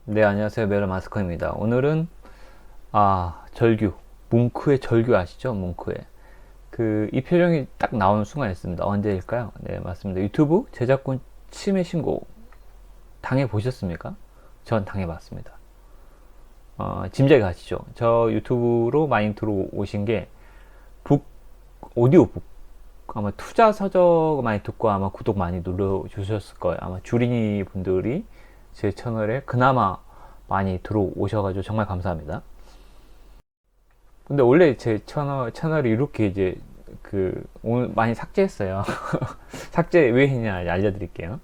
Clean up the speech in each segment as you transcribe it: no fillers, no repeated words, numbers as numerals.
네, 안녕하세요. 메론 마스커입니다. 오늘은 절규, 뭉크의 절규 아시죠? 뭉크의 이 표정이 딱 나오는 순간 있습니다. 언제일까요? 네, 맞습니다. 유튜브 저작권 침해 신고 당해 보셨습니까? 전 당해봤습니다. 짐작이 가시죠? 저 유튜브로 많이 들어오신 게 북, 오디오북, 아마 투자 서적 많이 듣고 아마 구독 많이 눌러주셨을 거예요. 아마 주린이 분들이 제 채널에 그나마 많이 들어오셔가지고 정말 감사합니다. 근데 원래 제 채널이 이렇게 이제 오늘 많이 삭제했어요. 삭제 왜 했냐 알려드릴게요.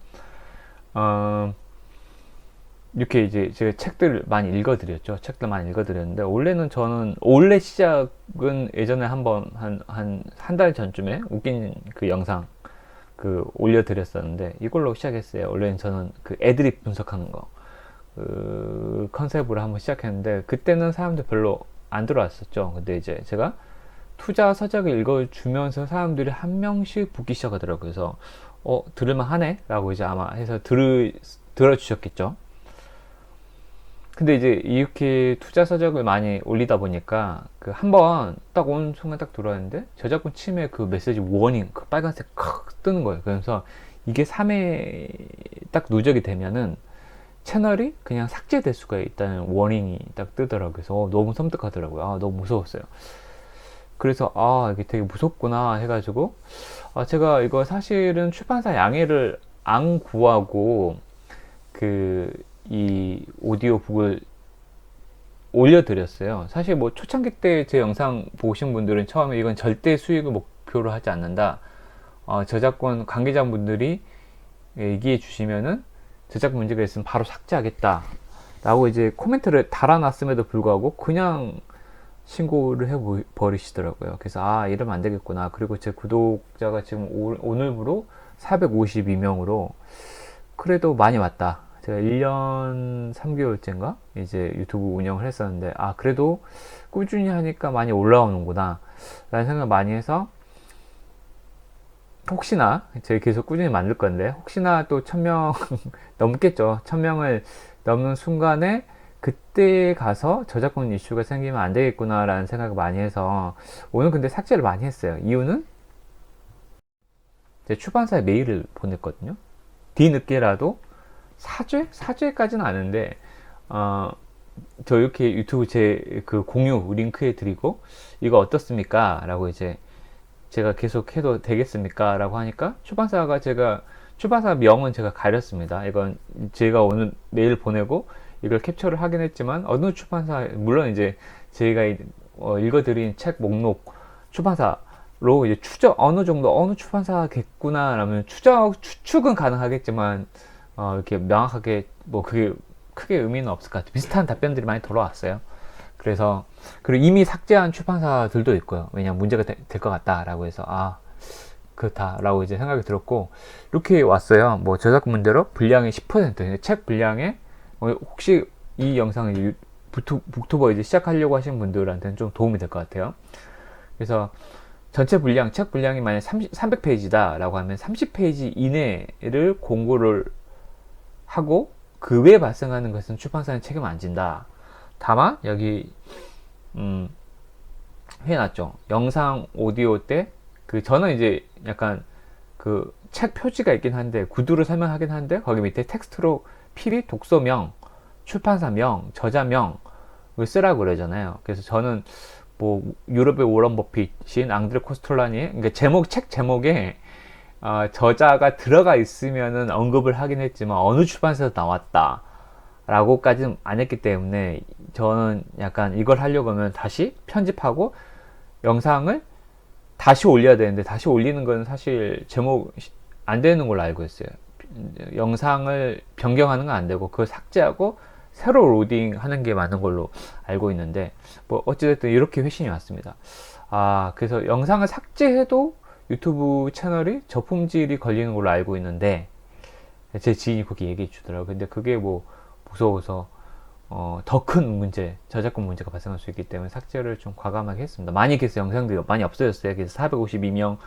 어, 이렇게 이제 제가 책들 많이 읽어드렸죠. 책들 많이 읽어드렸는데 원래는 저는 원래 시작은 예전에 한번 한 달 전쯤에 웃긴 영상 올려드렸었는데 이걸로 시작했어요. 원래는 저는 애드립 분석하는 거 컨셉으로 한번 시작했는데 그때는 사람들 별로 안 들어왔었죠. 근데 이제 제가 투자 서적을 읽어주면서 사람들이 한 명씩 붙기 시작하더라고요. 그래서 들을만 하네 라고 이제 아마 해서 들어주셨겠죠. 근데 이제 이렇게 투자 서적을 많이 올리다 보니까 한번 딱 온 순간 딱 들어왔는데 저작권 침해 메시지 워닝 빨간색 칵 뜨는 거예요. 그래서 이게 3회 딱 누적이 되면은 채널이 그냥 삭제될 수가 있다는 워닝이 딱 뜨더라고요. 그래서 너무 섬뜩하더라고요. 너무 무서웠어요. 그래서 이게 되게 무섭구나 해가지고 제가 이거 사실은 출판사 양해를 안 구하고 이 오디오북을 올려드렸어요. 사실 뭐 초창기 때 제 영상 보신 분들은 처음에 이건 절대 수익을 목표로 하지 않는다. 저작권 관계자분들이 얘기해 주시면은 저작권 문제가 있으면 바로 삭제하겠다 라고 이제 코멘트를 달아놨음에도 불구하고 그냥 신고를 해버리시더라고요. 그래서 이러면 안 되겠구나. 그리고 제 구독자가 지금 오늘부로 452명으로 그래도 많이 왔다. 제가 1년 3개월째인가 이제 유튜브 운영을 했었는데 그래도 꾸준히 하니까 많이 올라오는구나 라는 생각을 많이 해서 혹시나 제가 계속 꾸준히 만들 건데 혹시나 또 1000명 넘겠죠. 1000명을 넘는 순간에 그때 가서 저작권 이슈가 생기면 안 되겠구나 라는 생각을 많이 해서 오늘 근데 삭제를 많이 했어요. 이유는 제 출판사에 메일을 보냈거든요. 뒤늦게라도 사죄까지는 아닌데 저 이렇게 유튜브 제 공유 링크해 드리고 이거 어떻습니까? 라고 이제 제가 계속 해도 되겠습니까? 라고 하니까 출판사 명은 제가 가렸습니다. 이건 제가 오늘 메일 보내고 이걸 캡처를 하긴 했지만 어느 출판사 물론 이제 제가 읽어드린 책 목록 출판사로 이제 어느 정도 어느 출판사겠구나라면 추측은 가능하겠지만 이렇게 명확하게 뭐 그게 크게 의미는 없을 것 같아요. 비슷한 답변들이 많이 돌아왔어요. 그리고 이미 삭제한 출판사들도 있고요. 왜냐면 문제가 될 것 같다라고 해서 그렇다라고 이제 생각이 들었고 이렇게 왔어요. 뭐 저작권 문제로 분량의 10%, 책 분량의 혹시 이 영상을 북튜버 이제 시작하려고 하시는 분들한테는 좀 도움이 될 것 같아요. 그래서 전체 분량, 책 분량이 만약 300페이지다 라고 하면 30페이지 이내를 공고를 하고 그 외에 발생하는 것은 출판사는 책임 안 진다. 다만 여기 해놨죠. 영상 오디오 때 저는 이제 약간 책 표지가 있긴 한데 구두를 설명하긴 한데 거기 밑에 텍스트로 필히 독서명, 출판사명, 저자명을 쓰라고 그러잖아요. 그래서 저는 뭐 유럽의 워런 버핏인 앙드레 코스톨라니 그러니까 책 제목에 저자가 들어가 있으면은 언급을 하긴 했지만 어느 출판사에서 나왔다 라고까지는 안 했기 때문에 저는 약간 이걸 하려고 하면 다시 편집하고 영상을 다시 올려야 되는데 다시 올리는 건 사실 제목 안 되는 걸로 알고 있어요. 영상을 변경하는 건 안 되고 그걸 삭제하고 새로 로딩 하는 게 맞는 걸로 알고 있는데 뭐 어찌됐든 이렇게 회신이 왔습니다. 그래서 영상을 삭제해도 유튜브 채널이 저품질이 걸리는 걸로 알고 있는데 제 지인이 그렇게 얘기해 주더라고요. 근데 그게 뭐 무서워서 더 큰 문제, 저작권 문제가 발생할 수 있기 때문에 삭제를 좀 과감하게 했습니다. 많이 그래서 영상들이 많이 없어졌어요. 그래서 452명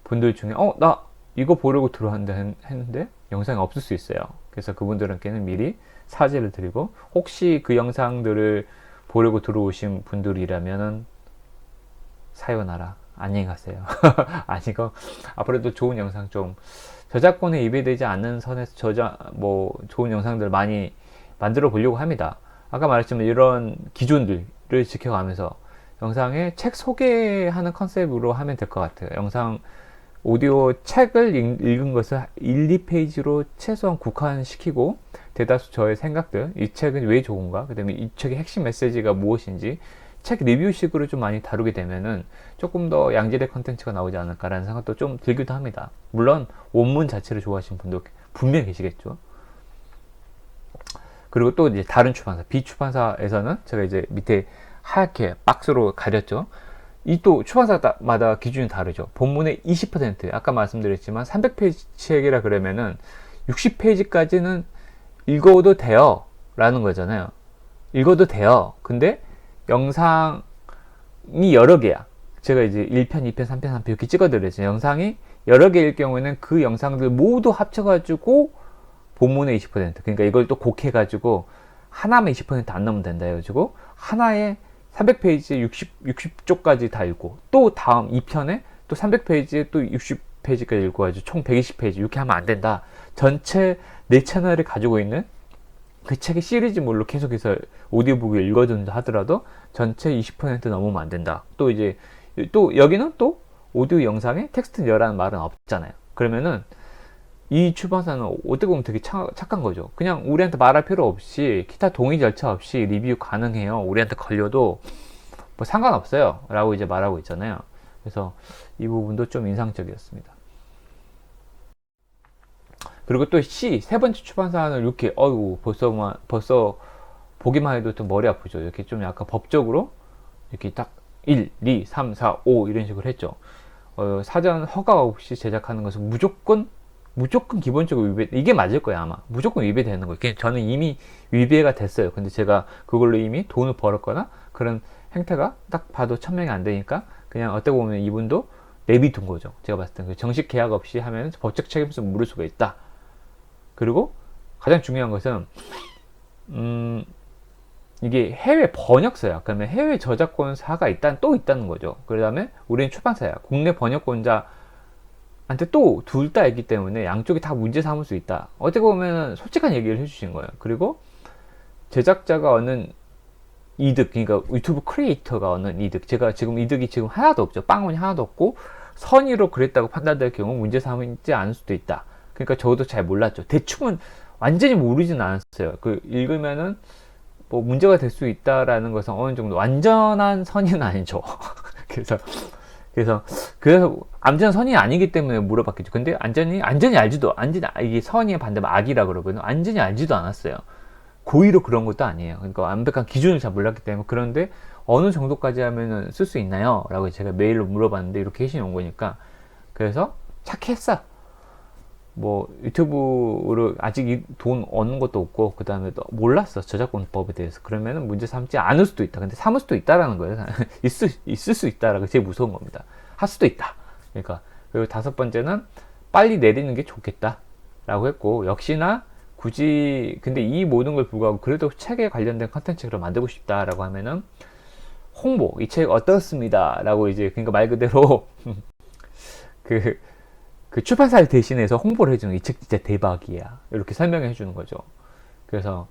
분들 중에 나 이거 보려고 들어왔는데 했는데 영상이 없을 수 있어요. 그래서 그분들께는 미리 사죄를 드리고, 혹시 그 영상들을 보려고 들어오신 분들이라면은 사요나라, 안녕히 가세요. 아니고 앞으로도 좋은 영상, 좀 저작권에 위배되지 않는 선에서 좋은 영상들 많이 만들어 보려고 합니다. 아까 말했지만 이런 기준들을 지켜가면서 영상에 책 소개하는 컨셉으로 하면 될 것 같아요. 영상 오디오 책을 읽은 것을 1, 2페이지로 최소한 국한시키고, 대다수 저의 생각들, 이 책은 왜 좋은가, 그 다음에 이 책의 핵심 메시지가 무엇인지 책 리뷰식으로 좀 많이 다루게 되면은 조금 더 양질의 컨텐츠가 나오지 않을까라는 생각도 좀 들기도 합니다. 물론 원문 자체를 좋아하시는 분도 분명히 계시겠죠. 그리고 또 이제 다른 출판사, B 출판사에서는 제가 이제 밑에 하얗게 박스로 가렸죠. 이 또 출판사마다 기준이 다르죠. 본문의 20%, 아까 말씀드렸지만 300페이지 책이라 그러면은 60페이지까지는 읽어도 돼요 라는 거잖아요. 읽어도 돼요. 근데 영상이 여러 개야. 제가 이제 1편, 2편, 3편, 3편 이렇게 찍어드렸죠. 영상이 여러 개일 경우에는 그 영상들 모두 합쳐가지고 본문의 20%, 그러니까 이걸 또 곡해가지고 하나만 20%안 넘으면 된다 해가지고 하나에 300페이지 60쪽까지 다 읽고, 또 다음 2편에 또 300페이지에 또 60페이지까지 읽고가지고 총 120페이지 이렇게 하면 안 된다. 전체 내 채널을 가지고 있는 그 책의 시리즈물로 계속해서 오디오북을 읽어준다 하더라도 전체 20% 넘으면 안 된다. 또 이제 또 여기는 또 오디오 영상에 텍스트 넣으라는 말은 없잖아요. 그러면은 이 출판사는 어떻게 보면 되게 착한 거죠. 그냥 우리한테 말할 필요 없이, 기타 동의 절차 없이 리뷰 가능해요. 우리한테 걸려도 뭐 상관없어요 라고 이제 말하고 있잖아요. 그래서 이 부분도 좀 인상적이었습니다. 그리고 또 세 번째 출판사는 이렇게 벌써 보기만 해도 좀 머리 아프죠. 이렇게 좀 약간 법적으로 이렇게 딱 1, 2, 3, 4, 5 이런 식으로 했죠. 사전 허가 없이 제작하는 것은 무조건 기본적으로 위배, 이게 맞을 거예요 아마. 무조건 위배되는 거예요. 저는 이미 위배가 됐어요. 근데 제가 그걸로 이미 돈을 벌었거나 그런 행태가 딱 봐도 천명이 안 되니까 그냥 어떻게 보면 이분도 내비둔 거죠. 제가 봤을 때 정식 계약 없이 하면 법적 책임성을 물을 수가 있다. 그리고 가장 중요한 것은 이게 해외 번역서야. 그러면 해외 저작권사가 또 있다는 거죠. 그 다음에 우리는 출판사야. 국내 번역권자 한테 또 둘 다 있기 때문에 양쪽이 다 문제 삼을 수 있다. 어떻게 보면 솔직한 얘기를 해주신 거예요. 그리고 제작자가 얻는 이득, 그러니까 유튜브 크리에이터가 얻는 이득, 제가 지금 이득이 지금 하나도 없죠. 빵원이 하나도 없고 선의로 그랬다고 판단될 경우 문제 삼지 않을 수도 있다. 그러니까 저도 잘 몰랐죠. 대충은 완전히 모르진 않았어요. 읽으면은 뭐 문제가 될 수 있다라는 것은 어느 정도 완전한 선의는 아니죠. 그래서 암전 선이 아니기 때문에 물어봤겠죠. 근데 완전히 이게 선의의 반대면 악이라 그러거든요. 완전히 알지도 않았어요. 고의로 그런 것도 아니에요. 그러니까 완벽한 기준을 잘 몰랐기 때문에. 그런데 어느 정도까지 하면은 쓸 수 있나요? 라고 제가 메일로 물어봤는데 이렇게 해주신 온 거니까. 그래서 착했어. 뭐 유튜브로 아직 돈 얻는 것도 없고, 그 다음에 몰랐어 저작권법에 대해서. 그러면은 문제 삼지 않을 수도 있다. 근데 삼을 수도 있다라는 거예요. 있을 수 있다라고 제일 무서운 겁니다. 할 수도 있다. 그러니까. 그리고 다섯 번째는 빨리 내리는 게 좋겠다 라고 했고, 역시나 굳이 근데 이 모든 걸 불구하고 그래도 책에 관련된 컨텐츠를 만들고 싶다라고 하면은 홍보, 이 책 어떻습니다 라고 이제, 그러니까 말 그대로 그 출판사를 대신해서 홍보를 해주는, 이 책 진짜 대박이야 이렇게 설명해 주는 거죠. 그래서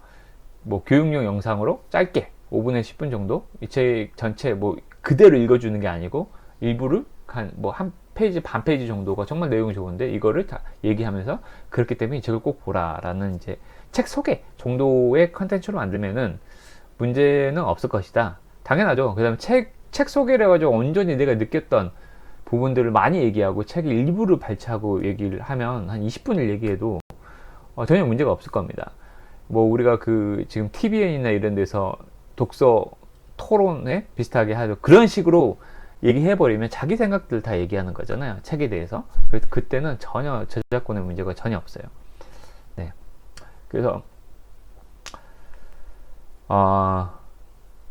뭐 교육용 영상으로 짧게 5분에서 10분 정도 이 책 전체 뭐 그대로 읽어주는 게 아니고 일부를 한 페이지 반 페이지 정도가 정말 내용이 좋은데 이거를 다 얘기하면서, 그렇기 때문에 이 책을 꼭 보라라는 이제 책 소개 정도의 컨텐츠로 만들면은 문제는 없을 것이다. 당연하죠. 그 다음에 책 소개를 해가지고 온전히 내가 느꼈던 부분들을 많이 얘기하고 책의 일부를 발췌하고 얘기를 하면 한 20분을 얘기해도 전혀 문제가 없을 겁니다. 뭐 우리가 지금 TVN이나 이런 데서 독서 토론회 비슷하게 하죠. 그런 식으로 얘기해버리면 자기 생각들 다 얘기하는 거잖아요. 책에 대해서. 그래서 그때는 전혀 저작권의 문제가 전혀 없어요. 네. 그래서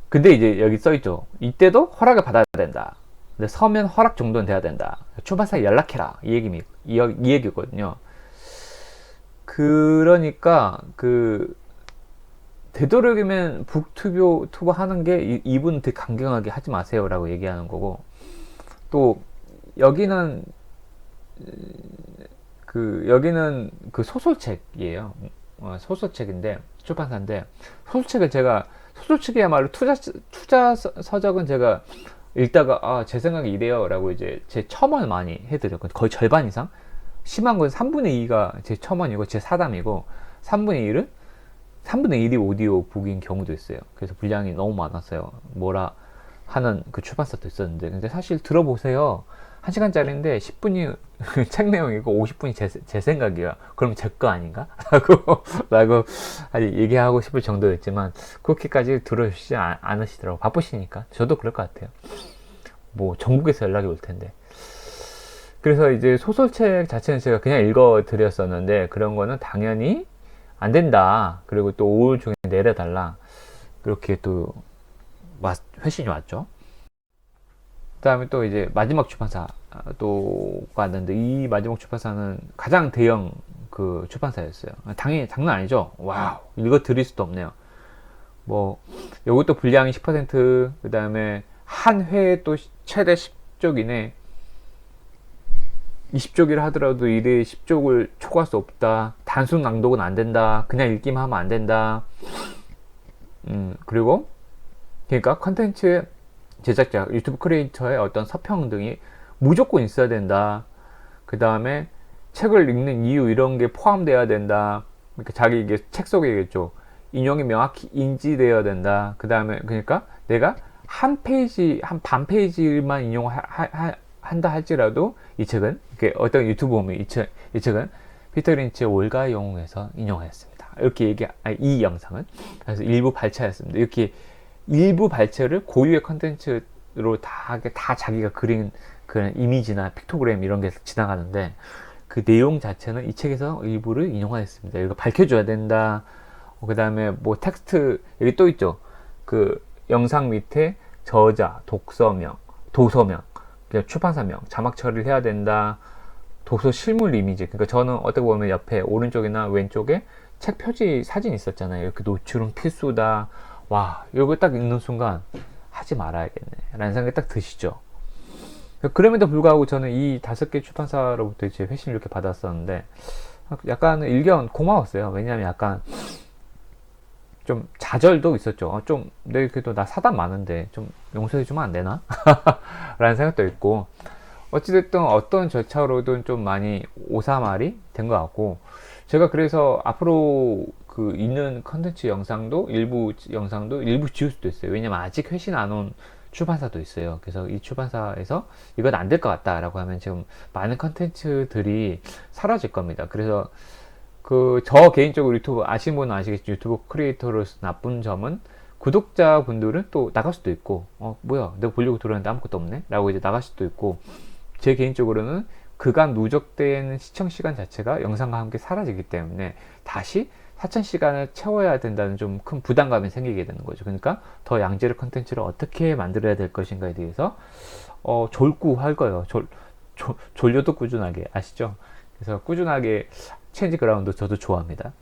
근데 이제 여기 써있죠. 이때도 허락을 받아야 된다. 근데 서면 허락 정도는 돼야 된다. 출판사에 연락해라. 이 얘기거든요. 그러니까 되도록이면 북튜버 하는 게 이분 되게 강경하게 하지 마세요 라고 얘기하는 거고, 또 여기는 여기는 그 소설책이에요. 소설책인데, 출판사인데, 소설책을 제가, 소설책이야말로 투자 서적은 제가 읽다가, 제 생각이 이래요 라고 이제 제 첨언을 많이 해드렸거든요. 거의 절반 이상? 심한 건 3분의 2가 제 첨언이고, 제 사담이고, 3분의 1이 오디오북인 경우도 있어요. 그래서 분량이 너무 많았어요. 뭐라 하는 그 출판사도 있었는데, 근데 사실 들어보세요. 1시간짜리인데 10분이 책 내용이고 50분이 제 생각이야. 그럼 제 거 아닌가? 라고 얘기하고 싶을 정도였지만, 그렇게까지 들어주시지 않으시더라고. 바쁘시니까. 저도 그럴 것 같아요. 뭐 전국에서 연락이 올 텐데. 그래서 이제 소설책 자체는 제가 그냥 읽어 드렸었는데, 그런 거는 당연히 안 된다. 그리고 또 5일 중에 내려달라. 그렇게 또 회신이 왔죠. 그 다음에 또 이제 마지막 출판사 또 갔는데, 이 마지막 출판사는 가장 대형 그 출판사였어요. 당연히 장난 아니죠. 와우, 읽어 드릴 수도 없네요. 뭐 요것도 분량이 10%, 그 다음에 한 회에 또 최대 10쪽 이내, 20쪽이라 하더라도 1회 10쪽을 초과할 수 없다. 단순 낭독은 안 된다. 그냥 읽기만 하면 안 된다. 그리고 그러니까 컨텐츠의 제작자, 유튜브 크리에이터의 어떤 서평 등이 무조건 있어야 된다. 그 다음에 책을 읽는 이유, 이런 게 포함되어야 된다. 그러니까 자기 이게 책 속에겠죠. 인용이 명확히 인지되어야 된다. 그 다음에 그러니까 내가 한 페이지, 한 반 페이지만 인용한다 할지라도 이 책은, 어떤 유튜브 보면 이 책은 피터 린치의 올가의 영웅에서 인용하였습니다. 이렇게 이 영상은 그래서 일부 발췌였습니다. 이렇게 일부 발췌를 고유의 컨텐츠로 다 자기가 그린 그런 이미지나 픽토그램 이런 게 지나가는데, 그 내용 자체는 이 책에서 일부를 인용하였습니다. 이거 밝혀줘야 된다. 그 다음에 뭐 텍스트 여기 또 있죠. 그 영상 밑에 저자, 독서명, 도서명, 출판사명, 자막 처리를 해야 된다. 도서 실물 이미지. 그러니까 저는 어떻게 보면 옆에 오른쪽이나 왼쪽에 책 표지 사진 있었잖아요. 이렇게 노출은 필수다. 와, 이거 딱 읽는 순간 하지 말아야겠네 라는 생각이 딱 드시죠. 그럼에도 불구하고 저는 이 5개 출판사로부터 이제 회신을 이렇게 받았었는데, 약간 일견 고마웠어요. 왜냐하면 약간 좀 좌절도 있었죠. 좀 내 그래도 나 사담 많은데 좀 용서해 주면 안 되나? 라는 생각도 있고, 어찌됐든 어떤 절차로든 좀 많이 오사말이 된 것 같고, 제가 그래서 앞으로 그 있는 컨텐츠 영상도 일부 지울 수도 있어요. 왜냐면 아직 회신 안 온 출판사도 있어요. 그래서 이 출판사에서 이건 안 될 것 같다 라고 하면 지금 많은 컨텐츠들이 사라질 겁니다. 그래서 저 개인적으로 유튜브 아시는 분은 아시겠죠. 유튜브 크리에이터로서 나쁜 점은, 구독자분들은 또 나갈 수도 있고, 뭐야 내가 보려고 들어왔는데 아무것도 없네 라고 이제 나갈 수도 있고, 제 개인적으로는 그간 누적된 시청시간 자체가 영상과 함께 사라지기 때문에 다시 4,000시간을 채워야 된다는 좀 큰 부담감이 생기게 되는 거죠. 그러니까 더 양질의 컨텐츠를 어떻게 만들어야 될 것인가에 대해서 졸구할 거예요. 졸려도 꾸준하게, 아시죠? 그래서 꾸준하게, 체인지 그라운드 저도 좋아합니다.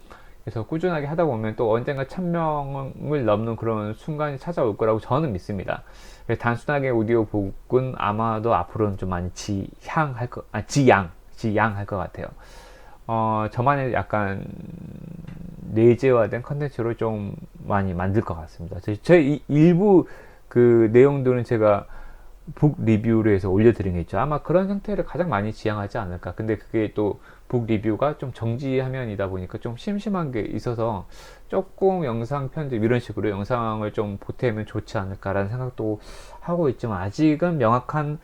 그래서 꾸준하게 하다 보면 또 언젠가 1000명을 넘는 그런 순간이 찾아올 거라고 저는 믿습니다. 단순하게 오디오북은 아마도 앞으로는 좀 많이 지양할 것 같아요. 저만의 약간 내재화된 컨텐츠로 좀 많이 만들 것 같습니다. 제 일부 그 내용들은 제가 북 리뷰로 해서 올려드린 게 있죠. 아마 그런 형태를 가장 많이 지향하지 않을까. 근데 그게 또 북 리뷰가 좀 정지 화면이다 보니까 좀 심심한 게 있어서 조금 영상 편집 이런 식으로 영상을 좀 보태면 좋지 않을까라는 생각도 하고 있지만, 아직은 명확한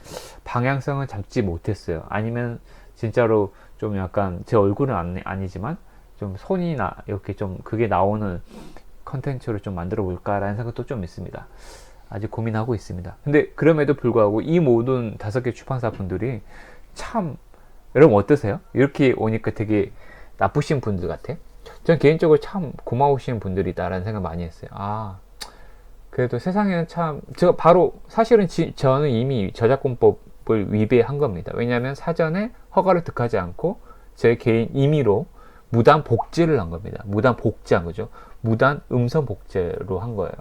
방향성을 잡지 못했어요. 아니면 진짜로 좀 약간 제 얼굴은 아니지만 좀 손이나 이렇게 좀 그게 나오는 컨텐츠를 좀 만들어 볼까라는 생각도 좀 있습니다. 아직 고민하고 있습니다. 근데 그럼에도 불구하고 이 모든 5개 출판사 분들이 참, 여러분 어떠세요? 이렇게 오니까 되게 나쁘신 분들 같아? 전 개인적으로 참 고마우신 분들이다라는 생각 많이 했어요. 그래도 세상에는 참, 제가 바로 사실은 저는 이미 저작권법을 위배한 겁니다. 왜냐하면 사전에 허가를 득하지 않고 제 개인 임의로 무단 복제를 한 겁니다. 무단 복제한 거죠. 무단 음성 복제로 한 거예요.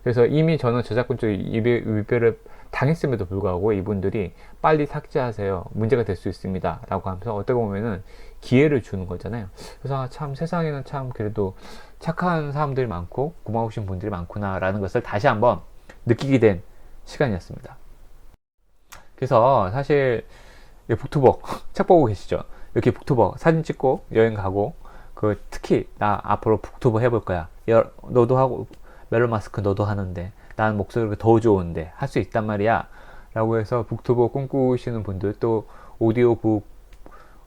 그래서 이미 저는 저작권적 위배를 당했음에도 불구하고 이분들이 빨리 삭제하세요, 문제가 될 수 있습니다 라고 하면서 어떻게 보면은 기회를 주는 거잖아요. 그래서 참 세상에는 참 그래도 착한 사람들이 많고 고마우신 분들이 많구나 라는 것을 다시 한번 느끼게 된 시간이었습니다. 그래서 사실 북투버 책 보고 계시죠? 이렇게 북투버 사진 찍고 여행 가고, 그 특히 나 앞으로 북투버 해볼 거야, 너도 하고 멜론 마스크 너도 하는데 나는 목소리가 더 좋은데 할 수 있단 말이야 라고 해서 북투버 꿈꾸시는 분들, 또 오디오북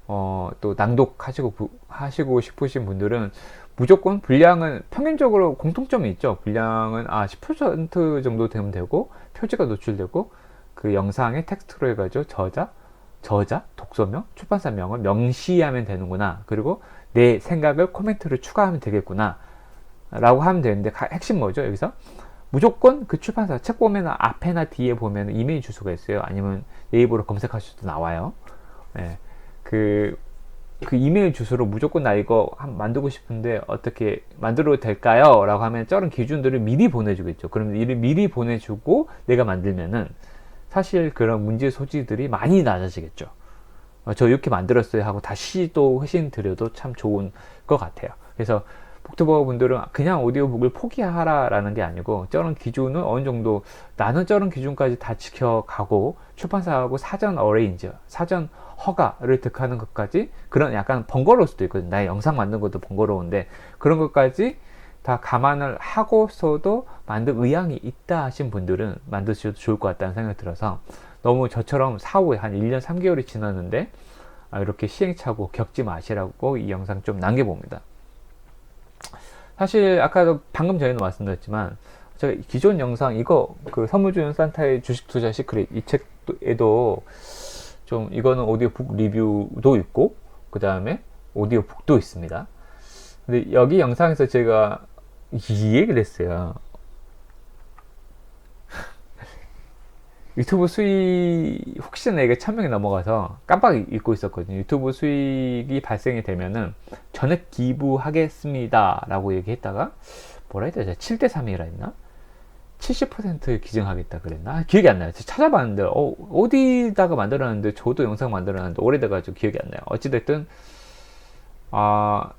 또 낭독하시고 싶으신 분들은 무조건 분량은 평균적으로 공통점이 있죠. 분량은 10% 정도 되면 되고, 표지가 노출되고, 그 영상의 텍스트로 해가지고 저자, 독서명, 출판사명을 명시하면 되는구나, 그리고 내 생각을 코멘트를 추가하면 되겠구나 라고 하면 되는데, 핵심 뭐죠? 여기서 무조건 그 출판사 책 보면 앞에나 뒤에 보면 이메일 주소가 있어요. 아니면 네이버로 검색하셔도 나와요. 네. 그 이메일 주소로 무조건 나 이거 만들고 싶은데 어떻게 만들어도 될까요? 라고 하면 저런 기준들을 미리 보내주겠죠. 그러면 이를 미리 보내주고 내가 만들면은 사실 그런 문제 소지들이 많이 낮아지겠죠. 저 이렇게 만들었어요 하고 다시 또 회신 드려도 참 좋은 것 같아요. 그래서 북투버 분들은 그냥 오디오북을 포기하라 라는 게 아니고, 저런 기준은 어느 정도 나는 저런 기준까지 다 지켜가고, 출판사하고 사전 어레인지, 사전 허가를 득하는 것까지, 그런 약간 번거로울 수도 있거든요. 나의 영상 만든 것도 번거로운데 그런 것까지 다 감안을 하고서도 만들 의향이 있다 하신 분들은 만드셔도 좋을 것 같다는 생각이 들어서, 너무 저처럼 사후에 한 1년 3개월이 지났는데 이렇게 시행착오 겪지 마시라고 이 영상 좀 남겨봅니다. 사실 아까도 방금 전에도 말씀드렸지만, 제가 기존 영상 이거 그 선물 주는 산타의 주식 투자 시크릿 이 책에도 좀, 이거는 오디오북 리뷰도 있고 그 다음에 오디오북도 있습니다. 근데 여기 영상에서 제가 이 얘기를 했어요. 유튜브 수익 혹시나 이게 1000명이 넘어가서 깜빡 잊고 있었거든요. 유튜브 수익이 발생이 되면은 전액 기부하겠습니다 라고 얘기했다가 뭐라 했다, 7대 3이라 했나? 70% 기증하겠다 그랬나? 기억이 안 나요. 찾아봤는데 어디다가 만들었는데, 저도 영상 만들었는데 오래돼가지고 기억이 안 나요. 어찌됐든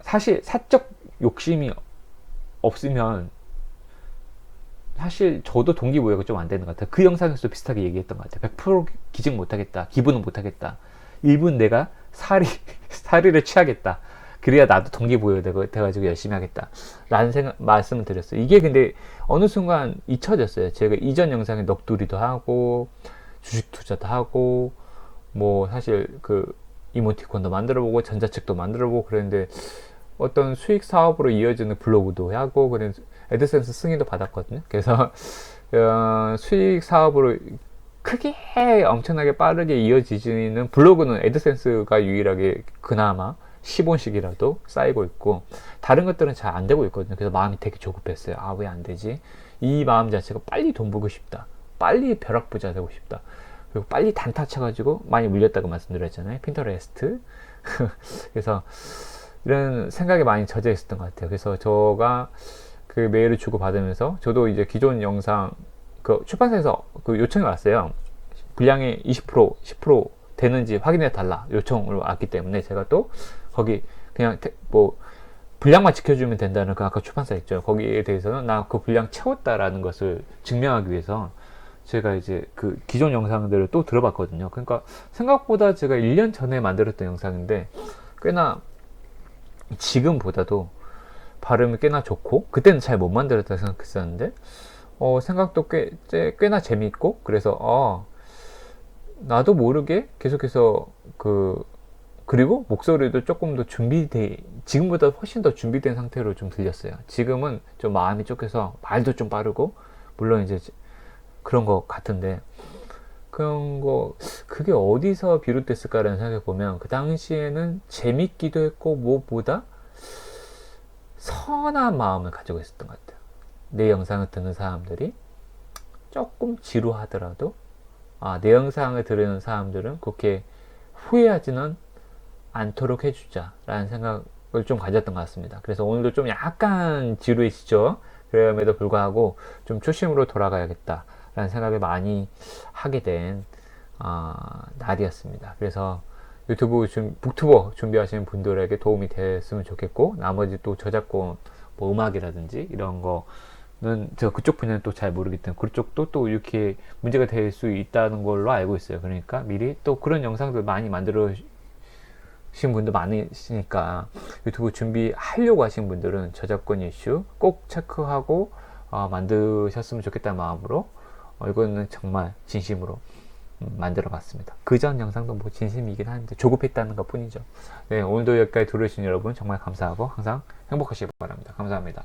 사실 사적 욕심이 없으면 사실 저도 동기부여가 좀 안 되는 것 같아요. 그 영상에서도 비슷하게 얘기했던 것 같아요. 100% 기증 못하겠다, 기부는 못하겠다, 일부는 내가 사리를 취하겠다, 그래야 나도 동기부여 돼가지고 열심히 하겠다 라는 말씀을 드렸어요. 이게 근데 어느 순간 잊혀졌어요. 제가 이전 영상에 넋두리도 하고 주식 투자도 하고 뭐 사실 그 이모티콘도 만들어보고 전자책도 만들어보고 그랬는데, 어떤 수익 사업으로 이어지는 블로그도 하고, 그래서 애드센스 승인도 받았거든요. 그래서 수익 사업으로 크게 엄청나게 빠르게 이어지지는 블로그는 애드센스가 유일하게 그나마 10원씩이라도 쌓이고 있고, 다른 것들은 잘 안 되고 있거든요. 그래서 마음이 되게 조급했어요. 왜 안 되지? 이 마음 자체가 빨리 돈 벌고 싶다, 빨리 벼락부자 되고 싶다, 그리고 빨리 단타 쳐가지고 많이 물렸다고 말씀드렸잖아요. 핀터레스트. 그래서 이런 생각이 많이 젖어 있었던 것 같아요. 그래서 제가 그 메일을 주고 받으면서, 저도 이제 기존 영상 그 출판사에서 그 요청이 왔어요. 분량의 20% 10% 되는지 확인해 달라 요청을 왔기 때문에, 제가 또 거기 그냥 뭐 분량만 지켜주면 된다는 그 아까 출판사 있죠. 거기에 대해서는 나 그 분량 채웠다라는 것을 증명하기 위해서 제가 이제 그 기존 영상들을 또 들어봤거든요. 그러니까 생각보다 제가 1년 전에 만들었던 영상인데 꽤나 지금보다도 발음이 꽤나 좋고, 그때는 잘 못 만들었다 생각했었는데 생각도 꽤나 재미있고, 그래서 나도 모르게 계속해서 그리고 목소리도 조금 더 지금보다 훨씬 더 준비된 상태로 좀 들렸어요. 지금은 좀 마음이 쫓겨서 말도 좀 빠르고, 물론 이제 그런 것 같은데, 그게 어디서 비롯됐을까라는 생각해 보면, 그 당시에는 재밌기도 했고, 무엇보다 선한 마음을 가지고 있었던 것 같아요. 내 영상을 듣는 사람들이 조금 지루하더라도, 내 영상을 들으는 사람들은 그렇게 후회하지는 않도록 해주자 라는 생각 좀 가졌던 것 같습니다. 그래서 오늘도 좀 약간 지루해지죠. 그럼에도 불구하고 좀 초심으로 돌아가야겠다 라는 생각을 많이 하게 된 날이었습니다. 그래서 유튜브 북튜버 준비하시는 분들에게 도움이 됐으면 좋겠고, 나머지 또 저작권, 뭐 음악이라든지 이런 거는 제가 그쪽 분야는 또 잘 모르기 때문에 그쪽도 또 이렇게 문제가 될 수 있다는 걸로 알고 있어요. 그러니까 미리 또 그런 영상들 많이 만들어 신 분들 많으시니까 유튜브 준비하려고 하신 분들은 저작권 이슈 꼭 체크하고 만드셨으면 좋겠다는 마음으로 이거는 정말 진심으로 만들어 봤습니다. 그 전 영상도 뭐 진심이긴 한데 조급했다는 것 뿐이죠. 네, 오늘도 여기까지 들어주신 여러분 정말 감사하고 항상 행복하시기 바랍니다. 감사합니다.